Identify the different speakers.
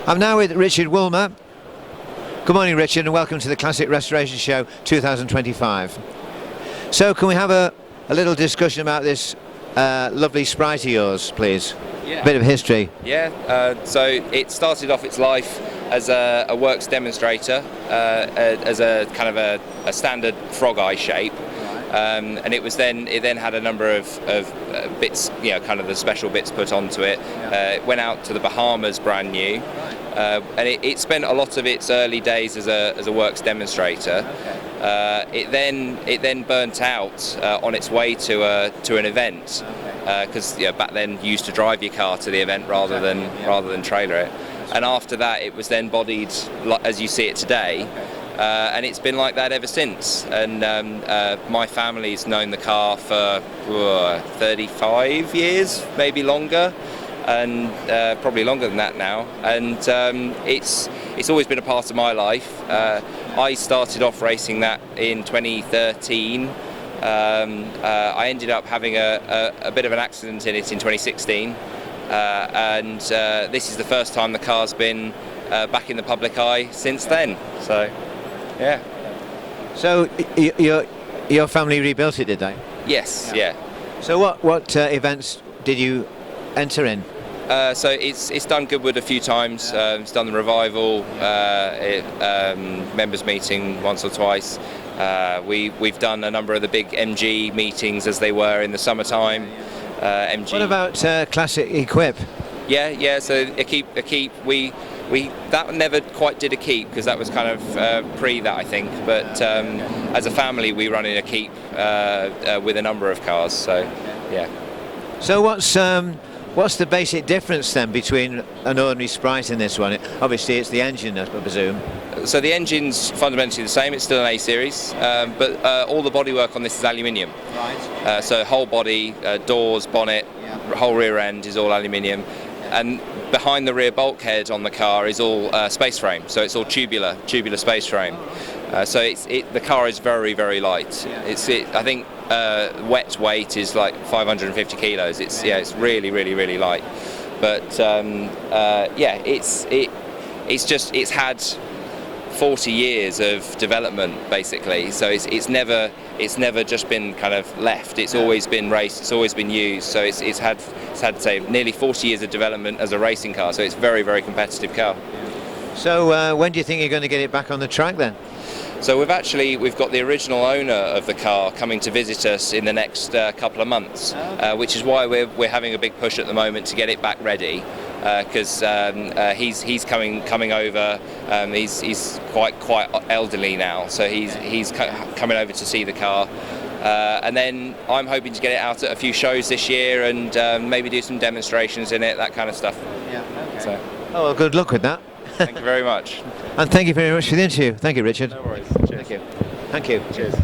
Speaker 1: I'm now with Richard Woolmer. Good morning, Richard, and welcome to the Classic Restoration Show 2025. So can we have a little discussion about this lovely Sprite of yours, please?
Speaker 2: Yeah.
Speaker 1: A bit of history.
Speaker 2: Yeah, so it started off its life as a works demonstrator, as a kind of a standard frog eye shape. And it then had a number of bits, kind of the special bits put onto it. It went out to the Bahamas brand new, and it spent a lot of its early days as a works demonstrator. It then burnt out on its way to an event, because back then you used to drive your car to the event rather than trailer it. And after that, it was then bodied as you see it today. And it's been like that ever since. And my family's known the car for 35 years, maybe longer, and probably longer than that now. And it's always been a part of my life. I started off racing that in 2013. I ended up having a bit of an accident in it in 2016, and this is the first time the car's been back in the public eye since then. So. Yeah. So your family rebuilt it, did they? Yes. Yeah.
Speaker 1: So what events did you enter in?
Speaker 2: So it's done Goodwood a few times. It's done the revival, members meeting once or twice. We've done a number of the big MG meetings as they were in the summertime. MG.
Speaker 1: What about Classic Equip?
Speaker 2: Yeah. So a keep. We that never quite did a keep because that was kind of pre that, I think. But as a family, we run in a keep with a number of cars. So yeah.
Speaker 1: So what's the basic difference then between an ordinary Sprite and this one? Obviously, it's the engine, I presume.
Speaker 2: So the engine's fundamentally the same. It's still an A series, but all the bodywork on this is aluminium.
Speaker 1: Right.
Speaker 2: So whole body, doors, bonnet, whole rear end is all aluminium. And behind the rear bulkhead on the car is all space frame, so it's all tubular space frame. So the car is very, very light. I think wet weight is like 550 kilos. It's really, really, really light. But it's had 40 years of development basically. So it's never just been kind of left. It's always been raced. It's always been used. So it's had say nearly 40 years of development as a racing car. So it's a very, very competitive car.
Speaker 1: So when do you think you're going to get it back on the track then?
Speaker 2: So we've got the original owner of the car coming to visit us in the next couple of months, which is why we're having a big push at the moment to get it back ready. Because he's coming over. He's quite elderly now, so he's coming over to see the car, and then I'm hoping to get it out at a few shows this year and maybe do some demonstrations in it, that kind of stuff.
Speaker 1: Yeah. Okay.
Speaker 2: So.
Speaker 1: Oh, well, good luck with that.
Speaker 2: Thank you very much.
Speaker 1: And thank you very much for the interview. Thank you, Richard.
Speaker 2: No worries. Cheers.
Speaker 1: Thank you. Thank you.
Speaker 2: Cheers.